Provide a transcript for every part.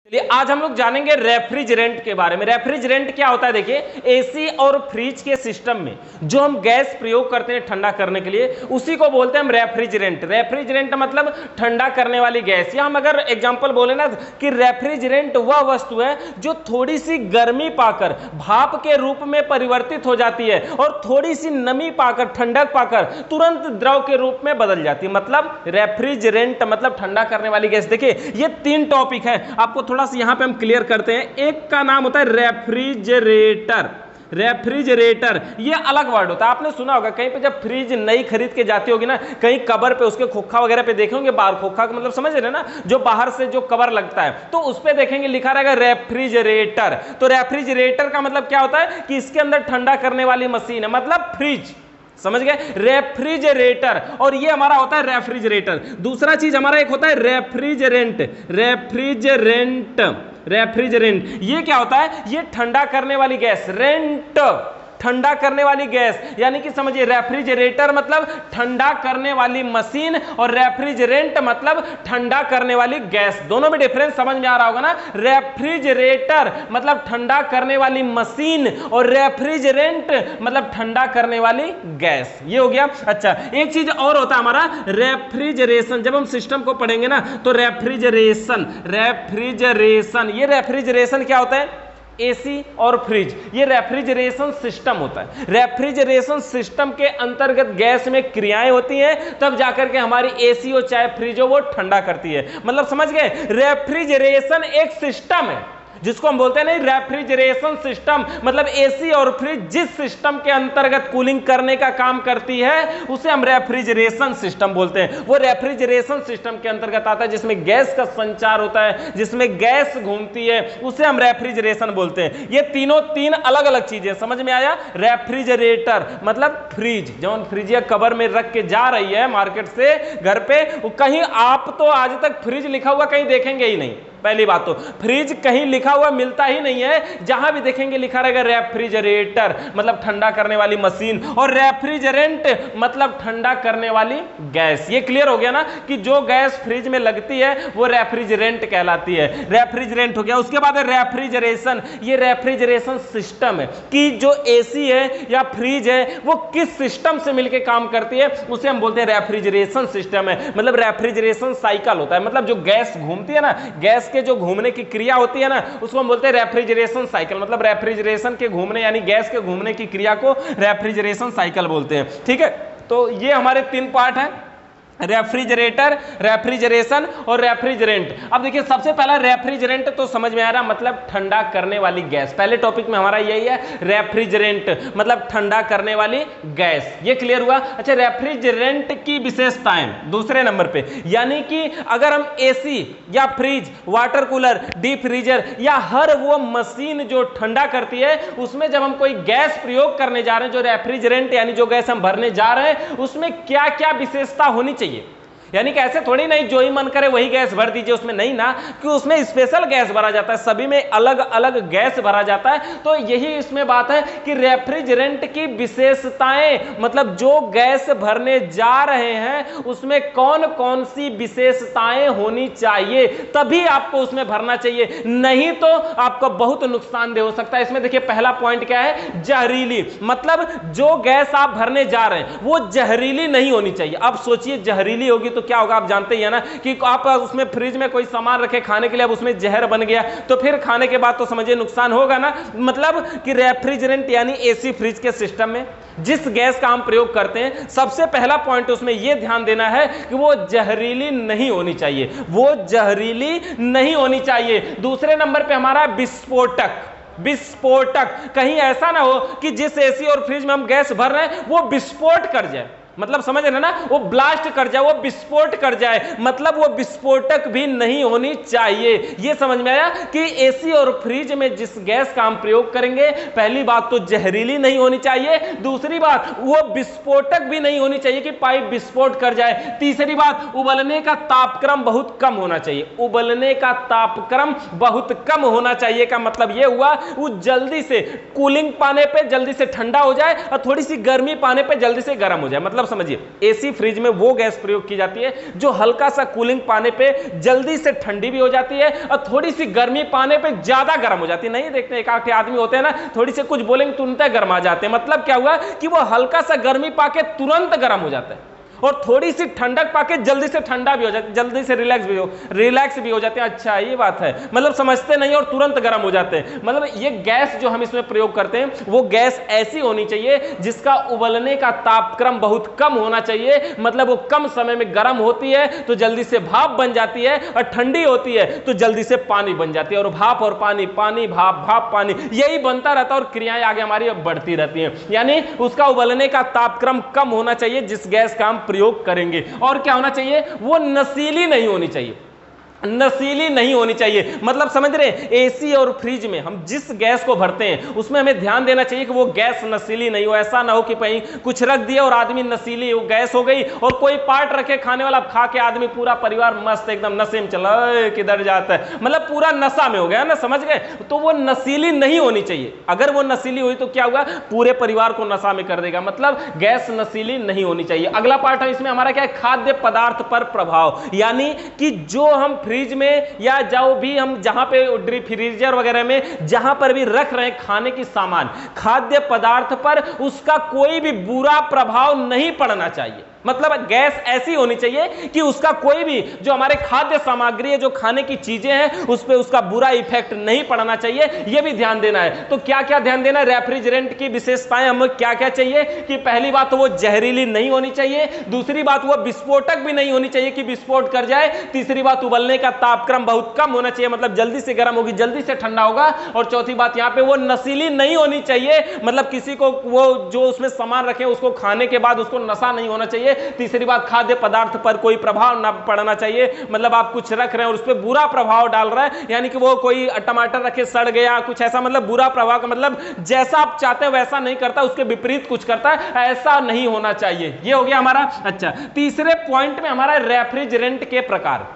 चलिए आज हम लोग जानेंगे रेफ्रिजरेंट के बारे में। रेफ्रिजरेंट क्या होता है, देखिए एसी और फ्रिज के सिस्टम में जो हम गैस प्रयोग करते हैं ठंडा करने के लिए, उसी को बोलते हैं हम रेफ्रिजरेंट। रेफ्रिजरेंट मतलब ठंडा करने वाली गैस। या हम अगर एग्जांपल बोले ना कि रेफ्रिजरेंट वह वस्तु है जो थोड़ी सी गर्मी पाकर भाप के रूप में परिवर्तित हो जाती है और थोड़ी सी नमी पाकर, ठंडक पाकर तुरंत द्रव के रूप में बदल जाती है। मतलब रेफ्रिजरेंट मतलब ठंडा करने वाली गैस। देखिए ये तीन टॉपिक है, आपको थोड़ा सा यहां पे हम क्लियर करते हैं। एक का नाम होता है रेफ्रिजरेटर। रेफ्रिजरेटर ये अलग वर्ड होता है, आपने सुना होगा कहीं पे जब फ्रिज नई खरीद के जाती होगी ना, कहीं कवर पे उसके खोखा वगैरह पे देखे होंगे, बाहर खोखा का मतलब समझ रहे ना, जो बाहर से जो कवर लगता है, तो उस पे देखेंगे लिखा रहेगा रेफ्रिजरेटर। तो रेफ्रिजरेटर का मतलब क्या होता है कि इसके अंदर ठंडा करने वाली मशीन है, मतलब फ्रिज। समझ गए, रेफ्रिजरेटर। और ये हमारा होता है रेफ्रिजरेटर। दूसरा चीज हमारा एक होता है रेफ्रिजरेंट। रेफ्रिजरेंट रेफ्रिजरेंट ये क्या होता है, ये ठंडा करने वाली गैस। रेंट ठंडा करने वाली गैस, यानी कि समझिए रेफ्रिजरेटर मतलब ठंडा करने वाली मशीन और रेफ्रिजरेंट मतलब ठंडा करने वाली गैस। दोनों में डिफरेंस समझ में आ रहा होगा ना। रेफ्रिजरेटर मतलब ठंडा करने वाली मशीन और रेफ्रिजरेंट मतलब ठंडा करने वाली गैस। ये हो गया। अच्छा, एक चीज और होता है हमारा रेफ्रिजरेशन। जब हम सिस्टम को पढ़ेंगे ना तो रेफ्रिजरेशन ये रेफ्रिजरेशन क्या होता है, एसी और फ्रिज, ये रेफ्रिजरेशन सिस्टम होता है। रेफ्रिजरेशन सिस्टम के अंतर्गत गैस में क्रियाएं होती हैं, तब जाकर के हमारी एसी हो चाहे फ्रिज हो वो ठंडा करती है। मतलब समझ गए, रेफ्रिजरेशन एक सिस्टम है जिसको हम बोलते हैं नहीं रेफ्रिजरेशन सिस्टम, मतलब एसी और फ्रिज जिस सिस्टम के अंतर्गत कूलिंग करने का काम करती है उसे हम रेफ्रिजरेशन सिस्टम बोलते हैं। वो रेफ्रिजरेशन सिस्टम के अंतर्गत आता है जिसमें गैस का संचार होता है, जिसमें गैस घूमती है, उसे हम रेफ्रिजरेशन बोलते हैं। ये तीनों तीन अलग अलग चीजें, समझ में आया। रेफ्रिजरेटर मतलब फ्रिज, जब फ्रिज या कवर में रख के जा रही है मार्केट से घर पे, कहीं आप तो आज तक फ्रिज लिखा हुआ कहीं देखेंगे ही नहीं। पहली बात तो फ्रिज कहीं लिखा हुआ मिलता ही नहीं है, जहां भी देखेंगे लिखा रहेगा रेफ्रिजरेटर मतलब ठंडा करने वाली मशीन, और रेफ्रिजरेंट मतलब ठंडा करने वाली गैस। ये क्लियर हो गया ना कि जो गैस फ्रिज में लगती है वो रेफ्रिजरेंट कहलाती है। रेफ्रिजरेंट हो गया। उसके बाद है रेफ्रिजरेशन। ये रेफ्रिजरेशन सिस्टम है कि जो एसी है या फ्रिज है वो किस सिस्टम से मिलकर काम करती है, उसे हम बोलते हैं रेफ्रिजरेशन सिस्टम है। मतलब रेफ्रिजरेशन साइकिल होता है, मतलब जो गैस घूमती है ना, गैस के जो घूमने की क्रिया होती है ना, उसको हम बोलते हैं रेफ्रिजरेशन साइकिल। मतलब रेफ्रिजरेशन के घूमने यानी गैस के घूमने की क्रिया को रेफ्रिजरेशन साइकिल बोलते हैं। ठीक है, तो ये हमारे तीन पार्ट हैं, रेफ्रिजरेटर, रेफ्रिजरेशन और रेफ्रिजरेंट। अब देखिए सबसे पहला रेफ्रिजरेंट तो समझ में आ रहा, मतलब ठंडा करने वाली गैस। पहले टॉपिक में हमारा यही है, रेफ्रिजरेंट मतलब ठंडा करने वाली गैस। ये क्लियर हुआ। अच्छा, रेफ्रिजरेंट की विशेषताएं दूसरे नंबर पे, यानी कि अगर हम एसी या fridge, water cooler, deep freezer या हर वो मशीन जो ठंडा करती है उसमें जब हम कोई गैस प्रयोग करने जा रहे हैं, जो रेफ्रिजरेंट यानी जो गैस हम भरने जा रहे हैं, उसमें क्या क्या विशेषता होनी चाहिए। यानी कि ऐसे थोड़ी नहीं जो ही मन करे वही गैस भर दीजिए, उसमें नहीं ना, कि उसमें स्पेशल गैस भरा जाता है, सभी में अलग अलग गैस भरा जाता है। तो यही इसमें बात है कि रेफ्रिजरेंट की विशेषताएं, मतलब जो गैस भरने जा रहे हैं उसमें कौन कौन सी विशेषताएं होनी चाहिए, तभी आपको उसमें भरना चाहिए, नहीं तो आपको बहुत नुकसानदेह हो सकता है। इसमें देखिए पहला पॉइंट क्या है, जहरीली। मतलब जो गैस आप भरने जा रहे हैं वो जहरीली नहीं होनी चाहिए। अब सोचिए जहरीली होगी तो क्या होगा, आप जानते ही है ना कि आप उसमें फ्रिज में कोई सामान रखे खाने के लिए, अब उसमें जहर बन गया तो फिर खाने के बाद तो समझिए नुकसान होगा ना। मतलब कि रेफ्रिजरेंट यानी एसी फ्रिज के सिस्टम में जिस गैस का हम प्रयोग करते हैं, सबसे पहला पॉइंट उसमें यह ध्यान देना है कि वो जहरीली नहीं होनी चाहिए, वो जहरीली नहीं होनी चाहिए। दूसरे नंबर पे हमारा विस्फोटक। विस्फोटक, कहीं ऐसा ना हो कि जिस एसी और फ्रिज में हम गैस भर रहे हैं वो विस्फोट कर जाए, मतलब समझ रहे ना, वो ब्लास्ट कर जाए, वो विस्फोट कर जाए, मतलब वो विस्फोटक भी नहीं होनी चाहिए। ये समझ में आया कि एसी और फ्रिज में जिस गैस का हम प्रयोग करेंगे, पहली बात तो जहरीली नहीं होनी चाहिए, दूसरी बात वो विस्फोटक भी नहीं होनी चाहिए कि पाइप विस्फोट कर जाए, तीसरी बात उबलने का तापक्रम बहुत कम होना चाहिए। उबलने का तापक्रम बहुत कम होना चाहिए का मतलब ये हुआ वो जल्दी से कूलिंग पाने पे जल्दी से ठंडा हो जाए और थोड़ी सी गर्मी पाने पे जल्दी से गर्म हो जाए। मतलब समझिए एसी फ्रिज में वो गैस प्रयोग की जाती है जो हल्का सा कूलिंग पाने पे जल्दी से ठंडी भी हो जाती है और थोड़ी सी गर्मी पाने पे ज्यादा गर्म हो जाती है। नहीं देखते एक आधे आदमी होते हैं ना, थोड़ी सी कुछ बोलेंगे तुरंत गर्म आ जाते हैं। मतलब क्या हुआ कि वो हल्का सा गर्मी पाके तुरंत गर्म हो जाता है और थोड़ी सी ठंडक पाके जल्दी से ठंडा भी हो जाता है, जल्दी से रिलैक्स भी हो जाते हैं। अच्छा ये बात है, मतलब समझते नहीं और तुरंत गर्म हो जाते हैं। मतलब ये गैस जो हम इसमें प्रयोग करते हैं वो गैस ऐसी होनी चाहिए जिसका उबलने का तापक्रम बहुत कम होना चाहिए। मतलब वो कम समय में गर्म होती है तो जल्दी से भाप बन जाती है और ठंडी होती है तो जल्दी से पानी बन जाती है। और भाप और पानी, पानी भाप, भाप पानी, यही बनता रहता है और क्रियाएं आगे हमारी बढ़ती रहती हैं। यानी उसका उबलने का तापक्रम कम होना चाहिए जिस गैस का हम प्रयोग करेंगे। और क्या होना चाहिए, वो नशीली नहीं होनी चाहिए, नशीली नहीं होनी चाहिए। मतलब समझ रहे हैं, एसी और फ्रिज में हम जिस गैस को भरते हैं उसमें हमें ध्यान देना चाहिए कि वो गैस नशीली नहीं हो। ऐसा ना हो कि कहीं कुछ रख दिया और आदमी नशीली वो गैस हो गई और कोई पार्ट रखे खाने वाला, खा के आदमी पूरा परिवार मस्त एकदम नशे में चला, किधर जाता है, मतलब पूरा नशा में हो गया ना, समझ गए। तो वो नशीली नहीं होनी चाहिए। अगर वो नशीली हुई तो क्या होगा, पूरे परिवार को नशा में कर देगा। मतलब गैस नशीली नहीं होनी चाहिए। अगला पार्ट है इसमें हमारा क्या है, खाद्य पदार्थ पर प्रभाव। यानी कि जो हम फ्रिज में या जो भी हम जहां पे डीप फ्रीजर वगैरह में जहां पर भी रख रहे हैं खाने की सामान, खाद्य पदार्थ पर उसका कोई भी बुरा प्रभाव नहीं पड़ना चाहिए। मतलब गैस ऐसी होनी चाहिए कि उसका कोई भी जो हमारे खाद्य सामग्री है, जो खाने की चीजें हैं, उस पर उसका बुरा इफेक्ट नहीं पड़ना चाहिए। यह भी ध्यान देना है। तो क्या क्या ध्यान देना है, रेफ्रिजरेंट की विशेषताएं हमें क्या क्या चाहिए कि पहली बात तो वो जहरीली नहीं होनी चाहिए, दूसरी बात वो विस्फोटक भी नहीं होनी चाहिए कि विस्फोट कर जाए, तीसरी बात उबलने का तापक्रम बहुत कम होना चाहिए, मतलब जल्दी से गर्म होगी जल्दी से ठंडा होगा, और चौथी बात यहां पे वो नशीली नहीं होनी चाहिए, मतलब किसी को वो जो उसमें सामान रखे उसको खाने के बाद उसको नशा नहीं होना चाहिए। तीसरी बात, खाद्य पदार्थ पर कोई प्रभाव ना पड़ना चाहिए, मतलब आप कुछ रख रहे हैं और उस पर बुरा प्रभाव डाल रहा है, यानी कि वो कोई टमाटर रखे सड़ गया कुछ ऐसा, मतलब बुरा प्रभाव का मतलब जैसा आप चाहते हैं वैसा नहीं करता, उसके विपरीत कुछ करता है, ऐसा नहीं होना चाहिए। ये हो गया हमारा। अच्छा, तीसरे पॉइंट में हमारा रेफ्रिजरेंट के प्रकार।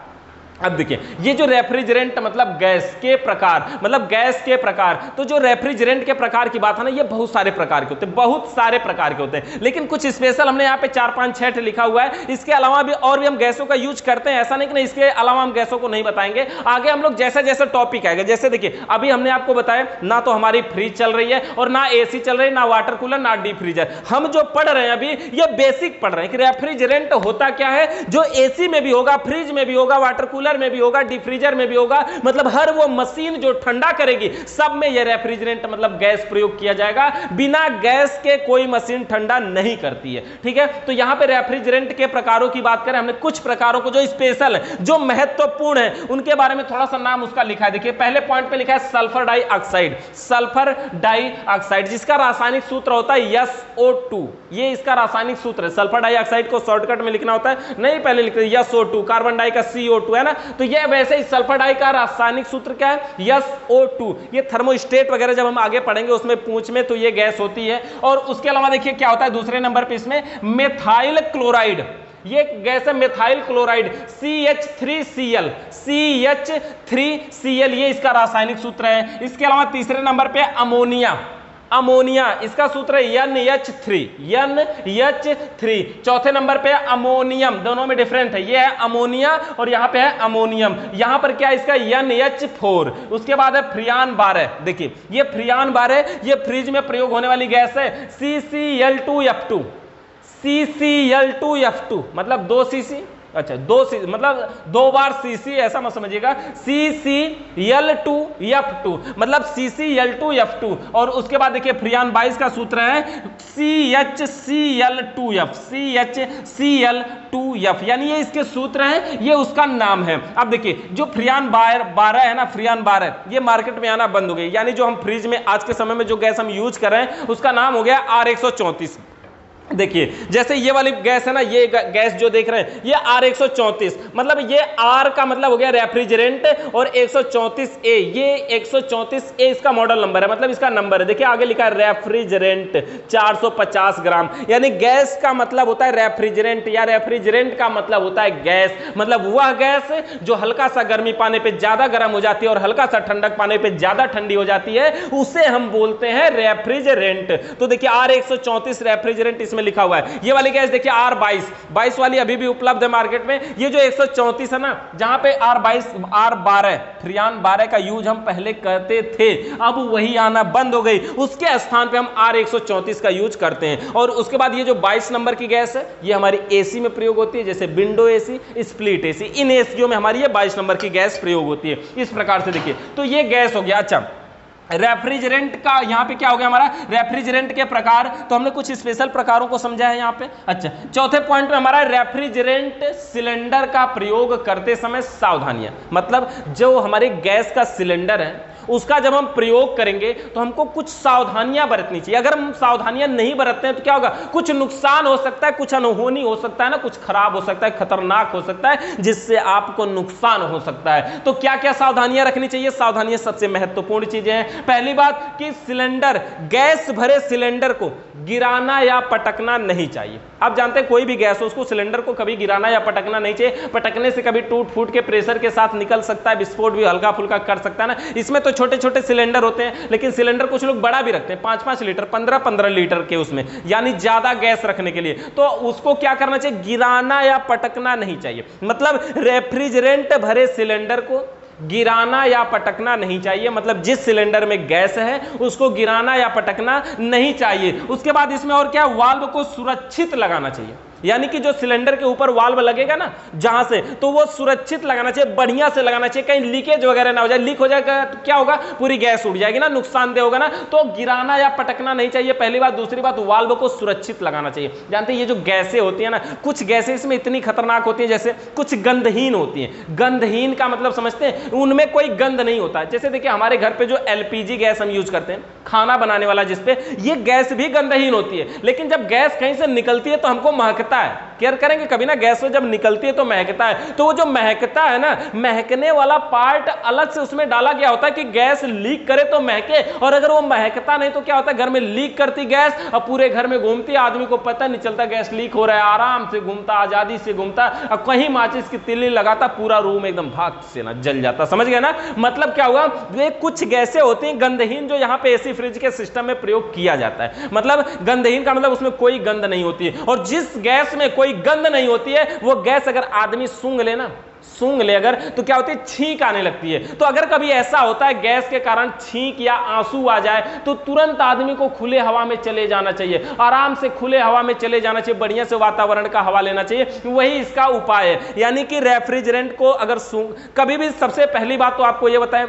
अब देखिए ये जो रेफ्रिजरेंट मतलब गैस के प्रकार, मतलब गैस के प्रकार, तो जो रेफ्रिजरेंट के प्रकार की बात है ना, ये बहुत सारे प्रकार के होते हैं, बहुत सारे प्रकार के होते हैं, लेकिन कुछ स्पेशल हमने यहाँ पे 4-5-6 लिखा हुआ है। इसके अलावा भी और भी हम गैसों का यूज करते हैं, ऐसा नहीं कि नहीं इसके अलावा हम गैसों को नहीं बताएंगे। आगे हम लोग जैसा जैसा टॉपिक आएगा, जैसे देखिए अभी हमने आपको बताया ना तो हमारी फ्रिज चल रही है और ना एसी चल रही है, ना वाटर कूलर, ना डीप फ्रीजर। हम जो पढ़ रहे हैं अभी ये बेसिक पढ़ रहे हैं कि रेफ्रिजरेंट होता क्या है, जो एसी में भी होगा, फ्रिज में भी होगा, वाटर कूलर में भी होगा, डीप फ्रीजर में भी होगा, मतलब हर वो मशीन जो ठंडा करेगी सब में ये रेफ्रिजरेंट मतलब गैस प्रयोग किया जाएगा। बिना गैस के कोई मशीन ठंडा नहीं करती है, ठीक है। तो यहां पे रेफ्रिजरेंट के प्रकारों की बात करें, हमने कुछ प्रकारों को जो स्पेशल है, जो महत्वपूर्ण है, उनके बारे में थोड़ा सा नाम उसका लिखा है। देखिए पहले पॉइंट पे लिखा है सल्फर डाइऑक्साइड, सल्फर डाइऑक्साइड जिसका रासायनिक सूत्र होता है SO2। ये इसका रासायनिक सूत्र है। सल्फर डाइऑक्साइड को शॉर्टकट में लिखना होता है, नहीं पहले लिखते SO2, कार्बन डाई का CO2 है ना, तो ये वैसे ही सल्फर डाई का रासायनिक सूत्र क्या है SO2। ये थर्मोस्टेट वगैरह जब हम आगे पढ़ेंगे उसमें पूछ में तो ये गैस होती है। और उसके अलावा देखिए क्या होता है दूसरे नंबर पे इसमें मेथाइल क्लोराइड, ये गैस है मेथाइल क्लोराइड CH3Cl, CH3Cl ये इसका रासायनिक सूत्र है। इसके अलावा तीसरे नंबर पे अमोनिया, अमोनिया इसका सूत्र है NH3। चौथे नंबर पे अमोनियम, दोनों में डिफरेंट है, ये है अमोनिया और यहां पे है अमोनियम। यहां पर क्या है इसका NH4। उसके बाद है फ्रियान 12। देखिए ये फ्रियान 12 ये फ्रिज में प्रयोग होने वाली गैस है CCl2F2, CCl2F2 मतलब 2 cc, अच्छा 2 cc मतलब 2 बार cc, ऐसा मत समझिएगा, CCl2F2 मतलब CCl2F2। और उसके बाद देखिए फ्रियान 22 का सूत्र है CHCl2F, CHCl2F, यानी ये इसके सूत्र हैं, ये उसका नाम है। अब देखिए जो फ्रियान 12 है ना, फ्रियान 12 ये मार्केट में आना बंद हो गई, यानी जो हम फ्रिज में आज के समय में जो गैस हम यूज कर रहे हैं उसका नाम हो गया R134। देखिए जैसे ये वाली गैस है ना, ये गैस जो देख रहे हैं ये R134, मतलब ये R का मतलब हो गया रेफ्रिजरेंट और 134A, ये 134A इसका मॉडल नंबर है, मतलब इसका नंबर है। देखिए आगे लिखा है रेफ्रिजरेंट 450 ग्राम, यानी गैस का मतलब होता है रेफ्रिजरेंट, या रेफ्रिजरेंट का मतलब होता है गैस, मतलब वह गैस जो हल्का सा गर्मी पाने पे ज्यादा गर्म हो जाती है और हल्का सा ठंडक पाने पे ज्यादा ठंडी हो जाती है, उसे हम बोलते हैं रेफ्रिजरेंट। तो देखिए R134 रेफ्रिजरेंट इसमें लिखा हुआ है। ये वाली गैस देखिए R22, 22 वाली अभी भी उपलब्ध है मार्केट में। ये जो 134 है ना, जहां पे R22 R12 फ्रियान 12 का यूज हम पहले करते थे, अब वही आना बंद हो गई, उसके स्थान पे हम R134 का यूज करते हैं। और उसके बाद ये जो 22 नंबर की गैस है, ये हमारी एसी में प्रयोग होती है, जैसे विंडो एसी, स्प्लिट एसी, इन एसीओ में हमारी ये 22 नंबर की गैस प्रयोग होती है। इस प्रकार से देखिए, तो ये गैस हो गया। अच्छा, रेफ्रिजरेंट का यहां पे क्या हो गया हमारा, रेफ्रिजरेंट के प्रकार, तो हमने कुछ स्पेशल प्रकारों को समझा है यहां पे। अच्छा, चौथे पॉइंट में हमारा रेफ्रिजरेंट सिलेंडर का प्रयोग करते समय सावधानियां, मतलब जो हमारे गैस का सिलेंडर है उसका जब हम प्रयोग करेंगे तो हमको कुछ सावधानियां बरतनी चाहिए। अगर हम सावधानियां नहीं बरतते हैं तो क्या होगा, कुछ नुकसान हो सकता है, कुछ अनहोनी हो सकता है ना, कुछ खराब हो सकता है, खतरनाक हो सकता है, जिससे आपको नुकसान हो सकता है। तो क्या क्या सावधानियां रखनी चाहिए? सावधानियां सबसे महत्वपूर्ण चीजें हैं। पहली बात कि सिलेंडर, गैस भरे सिलेंडर को गिराना या पटकना नहीं चाहिए। आप जानते हैं कोई भी गैस हो, उसको सिलेंडर को कभी गिराना या पटकना नहीं चाहिए। पटकने से कभी टूट फूट के प्रेशर के साथ निकल सकता है, विस्फोट भी हल्का फुल्का कर सकता है ना। इसमें तो छोटे छोटे सिलेंडर होते हैं, लेकिन सिलेंडर कुछ लोग बड़ा भी रखते हैं, 5-5 लीटर 15-15 लीटर के, उसमें यानी ज्यादा गैस रखने के लिए। तो उसको क्या करना चाहिए, गिराना या पटकना नहीं चाहिए। मतलब रेफ्रिजरेंट भरे सिलेंडर को गिराना या पटकना नहीं चाहिए, मतलब जिस सिलेंडर में गैस है उसको गिराना या पटकना नहीं चाहिए। उसके बाद इसमें और क्या, वाल्व को सुरक्षित लगाना चाहिए, यानी कि जो सिलेंडर के ऊपर वाल्व लगेगा ना जहां से, तो वो सुरक्षित लगाना चाहिए, बढ़िया से लगाना चाहिए, कहीं लीकेज वगैरह ना हो जाए। लीक हो जाएगा तो क्या होगा, पूरी गैस उड़ जाएगी ना, नुकसानदेह होगा ना। तो गिराना या पटकना नहीं चाहिए, पहली बात। दूसरी बात, वाल्व को सुरक्षित लगाना चाहिए। जानते हैं ये जो गैसें होती है ना, कुछ गैसें इसमें इतनी खतरनाक होती है, जैसे कुछ गंधहीन होती है। गंधहीन का मतलब समझते हैं, उनमें कोई गंध नहीं होता। जैसे देखिए हमारे घर पे जो LPG गैस हम यूज करते हैं, खाना बनाने वाला जिसपे, ये गैस भी गंधहीन होती है, लेकिन जब गैस कहीं से निकलती है तो हमको महकता है। केयर करेंगे कभी ना, गैस में जब निकलती है तो महकता है। तो वो जो महकता है ना, महकने वाला पार्ट अलग से उसमें डाला गया होता है कि गैस लीक करे तो महके। और अगर वो महकता नहीं तो क्या होता है, घर में लीक करती गैस और पूरे घर में घूमती, आदमी को पता नहीं चलता गैस लीक हो रहा है, आराम से घूमता, आजादी से घूमता, और कहीं माचिस की तिल्ली लगाता, पूरा रूम एकदम भाग से ना जल जाता। समझ गए ना, मतलब क्या हुआ, वे कुछ गैसें होती हैं गंधहीन, जो यहाँ पे एसी फ्रिज के सिस्टम में प्रयोग किया जाता है। मतलब गंधहीन का मतलब उसमें कोई गंध नहीं होती है। और जिस गैस में कोई गंध नहीं होती है, वो गैस अगर आदमी सूंघ ले अगर, तो क्या होती है, छींक आने लगती है। तो अगर कभी ऐसा होता है गैस के कारण छींक या आंसू आ जाए, तो तुरंत आदमी को खुले हवा में चले जाना चाहिए, आराम से खुले हवा में चले जाना चाहिए, बढ़िया से वातावरण का हवा लेना चाहिए। वही इसका उपाय है। यानी कि रेफ्रिजरेंट को अगर कभी भी, सबसे पहली बात तो आपको यह बताएं,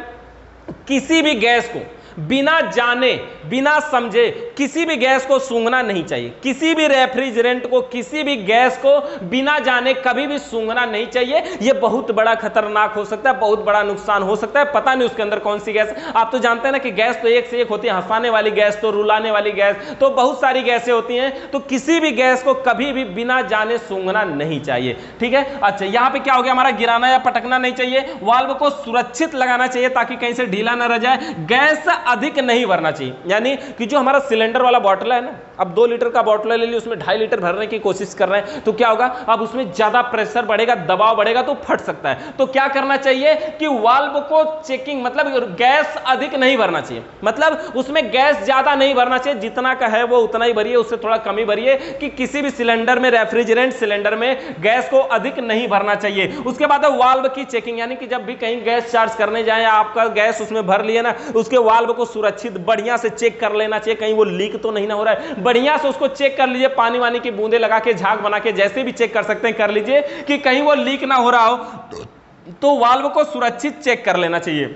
किसी भी गैस को बिना जाने बिना समझे किसी भी गैस को सूंघना नहीं चाहिए। किसी भी रेफ्रिजरेंट को, किसी भी गैस को बिना जाने कभी भी सूंघना नहीं चाहिए। यह बहुत बड़ा खतरनाक हो सकता है, बहुत बड़ा नुकसान हो सकता है। पता नहीं उसके अंदर कौन सी गैस। आप तो जानते हैं ना कि गैस तो एक से एक होती है, हंसाने वाली गैस तो, रुलाने वाली गैस तो, बहुत सारी गैसें होती हैं। तो किसी भी गैस को कभी भी बिना जाने सूंघना नहीं चाहिए। ठीक है। अच्छा, यहां पे क्या हो गया हमारा, गिराना या पटकना नहीं चाहिए, वाल्व को सुरक्षित लगाना चाहिए ताकि कहीं से ढीला ना रह जाए, गैस अधिक नहीं भरना चाहिए। यानी कि जो हमारा सिलेंडर वाला बॉटल है ना, अब 2 लीटर का बॉटल ले लिया, उसमें 2.5 लीटर भरने की कोशिश कर रहे हैं, तो क्या होगा, अब उसमें ज्यादा प्रेशर बढ़ेगा, दबाव बढ़ेगा तो फट सकता है। तो क्या करना चाहिए कि वाल्व को चेकिंग, मतलब गैस अधिक नहीं भरना चाहिए, मतलब उसमें गैस ज्यादा नहीं भरना चाहिए, जितना का है वो उतना ही भरिए, उससे थोड़ा कम ही भरिए। कि किसी भी सिलेंडर में, रेफ्रिजरेंट सिलेंडर में गैस को अधिक नहीं भरना चाहिए। उसके बाद वाल्व की चेकिंग, यानी कि जब भी कहीं गैस चार्ज करने जाए, आपका गैस उसमें भर लिया ना, उसके वाल्व को सुरक्षित बढ़िया से चेक कर लेना चाहिए, कहीं वो लीक तो नहीं ना हो रहा है। बढ़िया से उसको चेक कर लीजिए, पानी वानी की बूंदे लगा के, झाग बना के, जैसे भी चेक कर सकते हैं कर लीजिए कि कहीं वो लीक ना हो रहा हो। तो वाल्व को सुरक्षित चेक कर लेना चाहिए।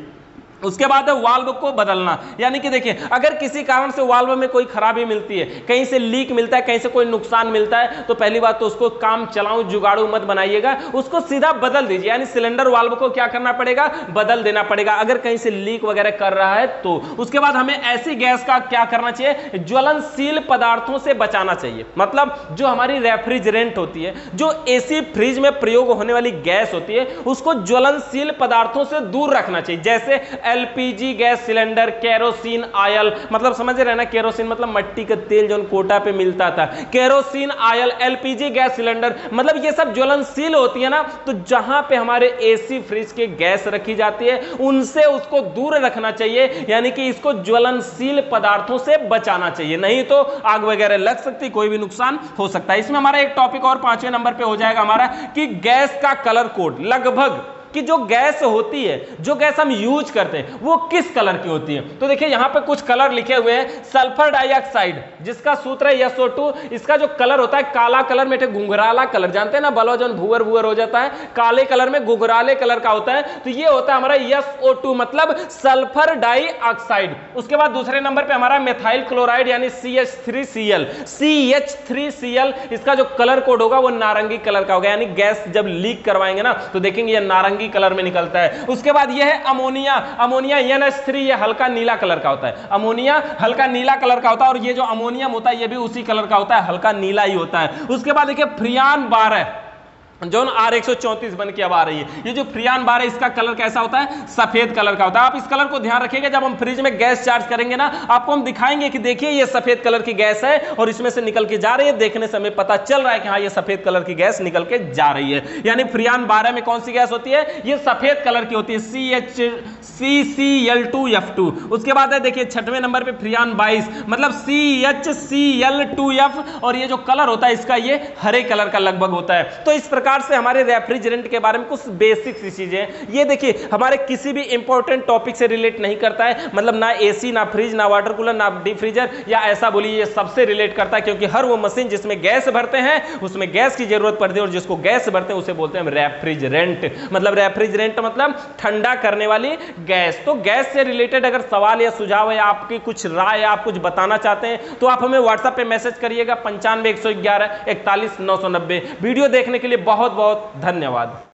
उसके बाद वाल्व को बदलना, यानी कि देखिए अगर किसी कारण से वाल्व में कोई खराबी मिलती है, कहीं से लीक मिलता है, कहीं से कोई नुकसान मिलता है, तो पहली बात तो उसको काम चलाऊं जुगाड़ू मत बनाइएगा, उसको सीधा बदल दीजिए। यानी सिलेंडर वाल्व को क्या करना पड़ेगा, बदल देना पड़ेगा, अगर कहीं से लीक वगैरह कर रहा है तो। उसके बाद हमें ऐसी गैस का क्या करना चाहिए, ज्वलनशील पदार्थों से बचाना चाहिए। मतलब जो हमारी रेफ्रिजरेंट होती है, जो एसी फ्रिज में प्रयोग होने वाली गैस होती है, उसको ज्वलनशील पदार्थों से दूर रखना चाहिए। जैसे LPG gas cylinder, kerosene oil, मतलब समझ रहे हैं ना, केरोसिन मतलब मिट्टी का तेल जो कोटा पे मिलता था, kerosene oil, LPG gas cylinder, मतलब ये सब ज्वलनशील होती है ना, तो जहां पे हमारे एसी फ्रिज के गैस रखी जाती है उनसे उसको दूर रखना चाहिए, यानी कि इसको ज्वलनशील पदार्थों से बचाना चाहिए, नहीं तो आग वगैरह लग सकती, कोई भी नुकसान हो सकता है। इसमें हमारा एक टॉपिक और 5वें नंबर पे हो जाएगा हमारा कि गैस का कलर कोड, लगभग कि जो गैस होती है, जो गैस हम यूज करते हैं वो किस कलर की होती है। तो देखिए यहां पे कुछ कलर लिखे हुए हैं। सल्फर डाइऑक्साइड जिसका सूत्र है SO2, इसका जो कलर होता है काला कलर में, घुंघराला कलर, जानते हैं ना, बलौजन भूअर भूअर हो जाता है, काले कलर में घुंघराले कलर का होता है, तो ये होता है हमारा SO2 मतलब सल्फर डाइऑक्साइड। उसके बाद दूसरे नंबर पे हमारा मेथाइल क्लोराइड यानी CH3Cl, CH3Cl, इसका जो कलर कोड होगा वो नारंगी कलर का होगा, यानी गैस जब लीक करवाएंगे ना तो देखेंगे ये नारंगी कलर में निकलता है। उसके बाद ये है अमोनिया, अमोनिया NH3, ये हल्का नीला कलर का होता है, अमोनिया हल्का नीला कलर का होता है, और ये जो अमोनियम होता है ये भी उसी कलर का होता है, हल्का नीला ही होता है। उसके बाद देखिए फ्रियान 12 जो R134 बन के अब आ रही है, ये जो फ्रियान 12 इसका कलर कैसा होता है, सफेद कलर का होता है। आप इस कलर को ध्यान रखिएगा, जब हम फ्रिज में गैस चार्ज करेंगे ना आपको हम दिखाएंगे कि देखिए ये सफेद कलर की गैस है और इसमें से निकल के जा रही है, देखने से हमें पता चल रहा है कि हाँ ये सफेद कलर की गैस निकल के जा रही है। यानी फ्रियान 12 में कौन सी गैस होती है, ये सफेद कलर की होती है, CH3Cl2F2। उसके बाद है देखिए 6वें नंबर पे फ्रियान 22 मतलब CHCl2F, और ये जो कलर होता है इसका ये हरे कलर का लगभग होता है। तो इस प्रकार से हमारे रेफ्रिजरेंट के बारे में कुछ बेसिक सी चीजें, ये देखिए हमारे किसी भी इंपॉर्टेंट टॉपिक से रिलेट नहीं करता है, मतलब ना एसी, ना फ्रिज, ना वाटर कूलर, ना डीप फ्रीजर, या ऐसा बोलिए ये सबसे रिलेट करता है, क्योंकि हर वो मशीन जिसमें गैस भरते हैं उसमें गैस की जरूरत पड़ती है, और जिसको गैस भरते हैं उसे बोलते हैं रेफ्रिजरेंट। मतलब रेफ्रिजरेंट मतलब ठंडा करने वाली गैस। तो गैस से रिलेटेड अगर सवाल या सुझाव है, आपकी कुछ राय, आप कुछ बताना चाहते हैं तो आप हमें व्हाट्सएप पे मैसेज करिएगा 95 111 41 990। वीडियो देखने के लिए बहुत बहुत धन्यवाद।